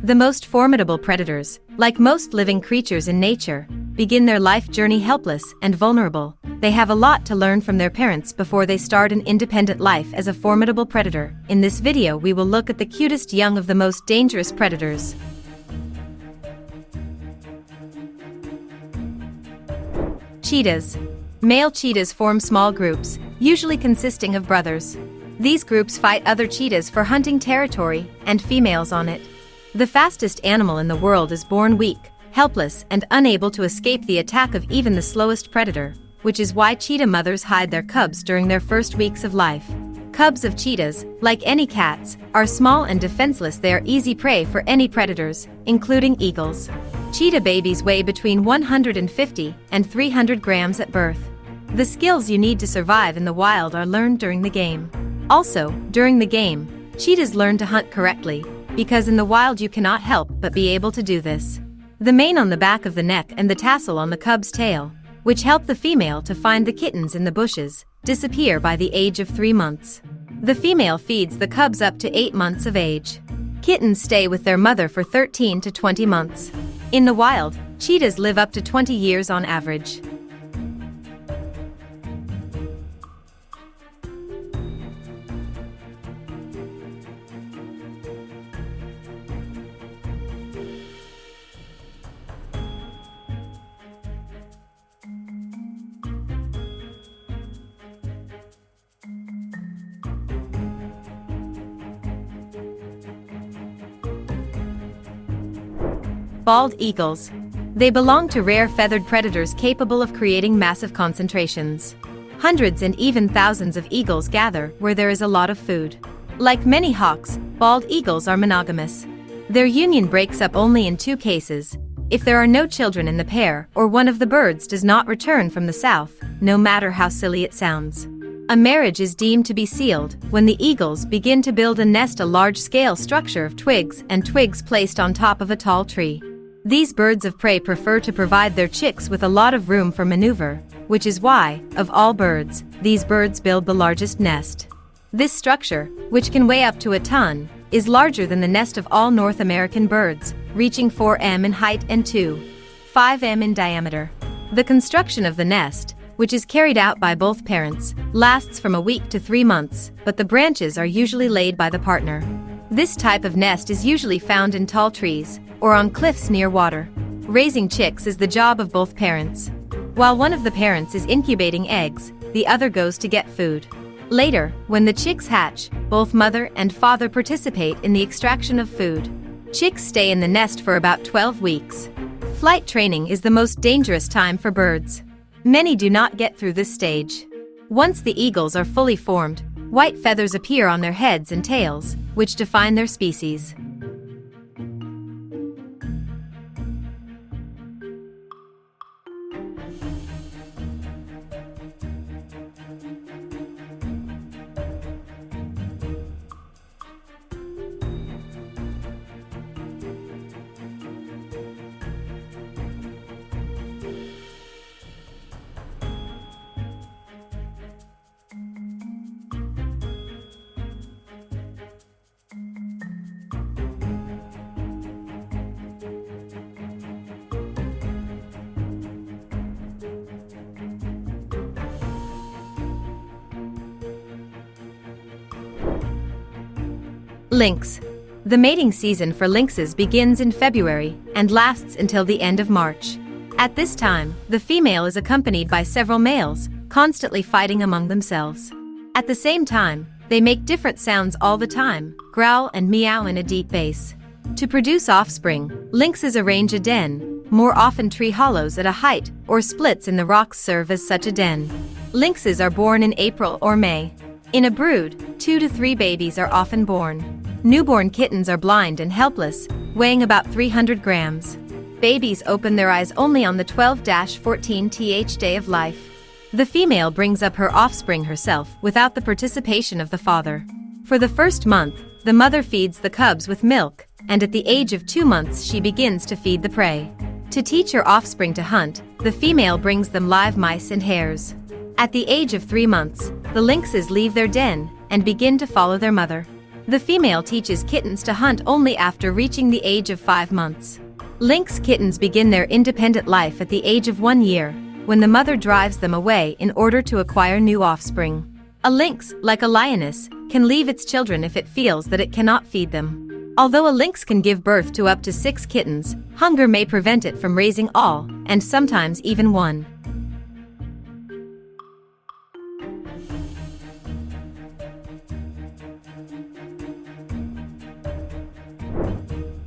The most formidable predators, like most living creatures in nature, begin their life journey helpless and vulnerable. They have a lot to learn from their parents before they start an independent life as a formidable predator. In this video we will look at the cutest young of the most dangerous predators. Cheetahs. Male cheetahs form small groups, usually consisting of brothers. These groups fight other cheetahs for hunting territory and females on it. The fastest animal in the world is born weak, helpless, and unable to escape the attack of even the slowest predator, which is why cheetah mothers hide their cubs during their first weeks of life. Cubs of cheetahs, like any cats, are small and defenseless. They are easy prey for any predators, including eagles. Cheetah babies weigh between 150 and 300 grams at birth. The skills you need to survive in the wild are learned during the game. Also, during the game, cheetahs learn to hunt correctly, because in the wild you cannot help but be able to do this. The mane on the back of the neck and the tassel on the cub's tail, which help the female to find the kittens in the bushes, disappear by the age of 3 months. The female feeds the cubs up to 8 months of age. Kittens stay with their mother for 13 to 20 months. In the wild, cheetahs live up to 20 years on average. Bald eagles. They belong to rare feathered predators capable of creating massive concentrations. Hundreds and even thousands of eagles gather where there is a lot of food. Like many hawks, bald eagles are monogamous. Their union breaks up only in 2 cases: if there are no children in the pair or one of the birds does not return from the south, no matter how silly it sounds. A marriage is deemed to be sealed when the eagles begin to build a nest, a large-scale structure of twigs and twigs placed on top of a tall tree. These birds of prey prefer to provide their chicks with a lot of room for maneuver, which is why, of all birds, these birds build the largest nest. This structure, which can weigh up to a ton, is larger than the nest of all North American birds, reaching 4 m in height and 2.5 m in diameter. The construction of the nest, which is carried out by both parents, lasts from a week to 3 months, but the branches are usually laid by the partner. This type of nest is usually found in tall trees or on cliffs near water. Raising chicks is the job of both parents. While one of the parents is incubating eggs, the other goes to get food. Later, when the chicks hatch, both mother and father participate in the extraction of food. Chicks stay in the nest for about 12 weeks. Flight training is the most dangerous time for birds. Many do not get through this stage. Once the eagles are fully formed, white feathers appear on their heads and tails, which define their species. Lynx. The mating season for lynxes begins in February and lasts until the end of March. At this time, the female is accompanied by several males, constantly fighting among themselves. At the same time, they make different sounds all the time, growl and meow in a deep bass. To produce offspring, lynxes arrange a den, more often tree hollows at a height or splits in the rocks serve as such a den. Lynxes are born in April or May. In a brood, 2 to 3 babies are often born. Newborn kittens are blind and helpless, weighing about 300 grams. Babies open their eyes only on the 12-14th day of life. The female brings up her offspring herself without the participation of the father. For the first month, the mother feeds the cubs with milk, and at the age of 2 months she begins to feed the prey. To teach her offspring to hunt, the female brings them live mice and hares. At the age of 3 months, the lynxes leave their den and begin to follow their mother. The female teaches kittens to hunt only after reaching the age of 5 months. Lynx kittens begin their independent life at the age of 1 year, when the mother drives them away in order to acquire new offspring. A lynx, like a lioness, can leave its children if it feels that it cannot feed them. Although a lynx can give birth to up to 6 kittens, hunger may prevent it from raising all, and sometimes even one.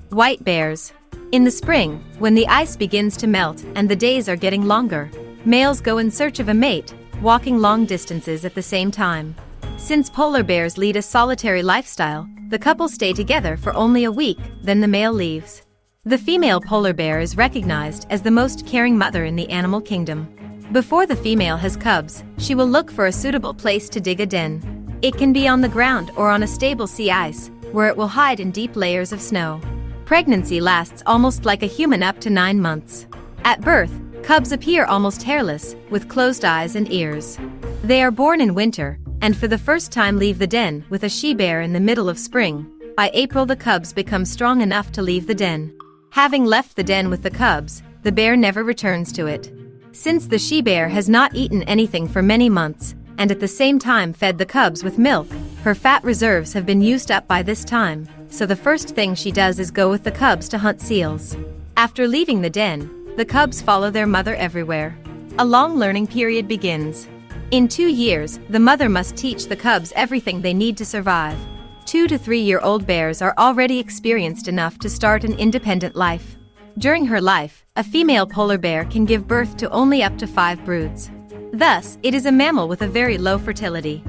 White bears. In the spring, when the ice begins to melt and the days are getting longer, males go in search of a mate, walking long distances at the same time. Since polar bears lead a solitary lifestyle, the couple stay together for only a week, then the male leaves. The female polar bear is recognized as the most caring mother in the animal kingdom. Before the female has cubs, she will look for a suitable place to dig a den. It can be on the ground or on a stable sea ice, where it will hide in deep layers of snow. Pregnancy lasts almost like a human up to 9 months. At birth, cubs appear almost hairless, with closed eyes and ears. They are born in winter, and for the first time leave the den with a she-bear in the middle of spring. By April the cubs become strong enough to leave the den. Having left the den with the cubs, the bear never returns to it. Since the she-bear has not eaten anything for many months, and at the same time fed the cubs with milk, her fat reserves have been used up by this time, so the first thing she does is go with the cubs to hunt seals. After leaving the den, the cubs follow their mother everywhere. A long learning period begins. In 2 years, the mother must teach the cubs everything they need to survive. 2 to 3-year-old bears are already experienced enough to start an independent life. During her life, a female polar bear can give birth to only up to 5 broods. Thus, it is a mammal with a very low fertility.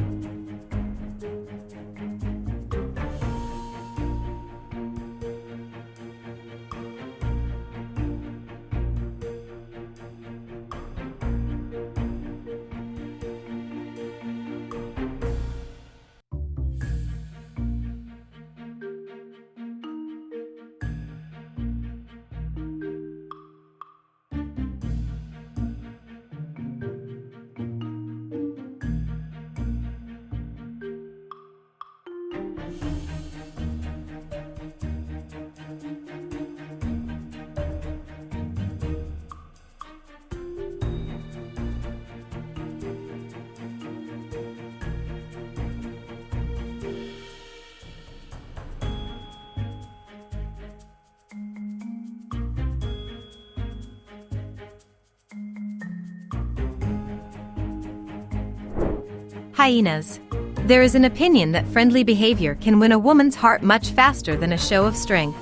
Hyenas. There is an opinion that friendly behavior can win a woman's heart much faster than a show of strength.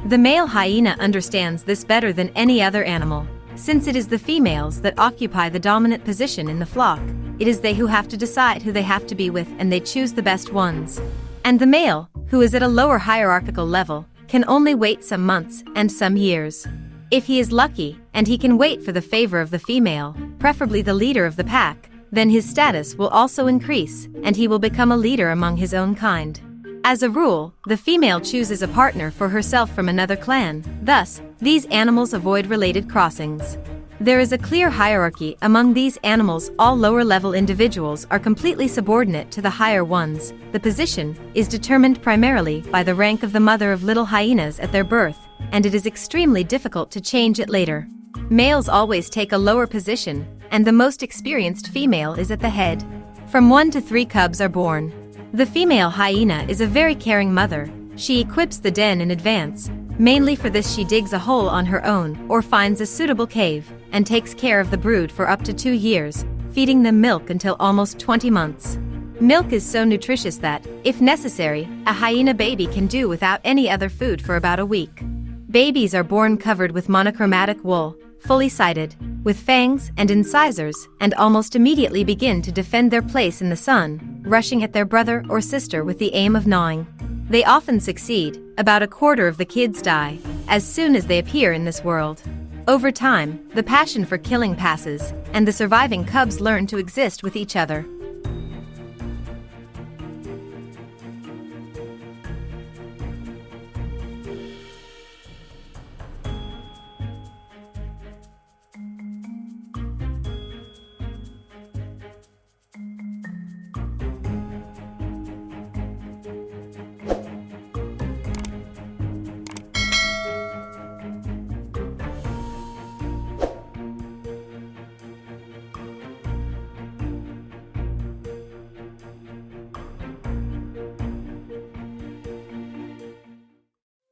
The male hyena understands this better than any other animal. Since it is the females that occupy the dominant position in the flock, it is they who have to decide who they have to be with, and they choose the best ones. And the male, who is at a lower hierarchical level, can only wait some months and some years. If he is lucky, and he can wait for the favor of the female, preferably the leader of the pack, then his status will also increase, and he will become a leader among his own kind. As a rule, the female chooses a partner for herself from another clan. Thus, these animals avoid related crossings. There is a clear hierarchy among these animals. All lower-level individuals are completely subordinate to the higher ones. The position is determined primarily by the rank of the mother of little hyenas at their birth, and it is extremely difficult to change it later. Males always take a lower position, and the most experienced female is at the head. From 1 to 3 cubs are born. The female hyena is a very caring mother. She equips the den in advance. Mainly for this, she digs a hole on her own or finds a suitable cave, and takes care of the brood for up to 2 years, feeding them milk until almost 20 months. Milk is so nutritious that, if necessary, a hyena baby can do without any other food for about a week. Babies are born covered with monochromatic wool, fully sighted, with fangs and incisors, and almost immediately begin to defend their place in the sun, rushing at their brother or sister with the aim of gnawing. They often succeed. About a quarter of the kids die as soon as they appear in this world. Over time, the passion for killing passes, and the surviving cubs learn to exist with each other.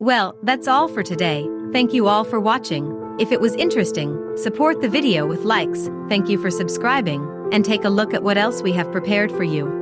Well, that's all for today. Thank you all for watching. If it was interesting, support the video with likes, thank you for subscribing, and take a look at what else we have prepared for you.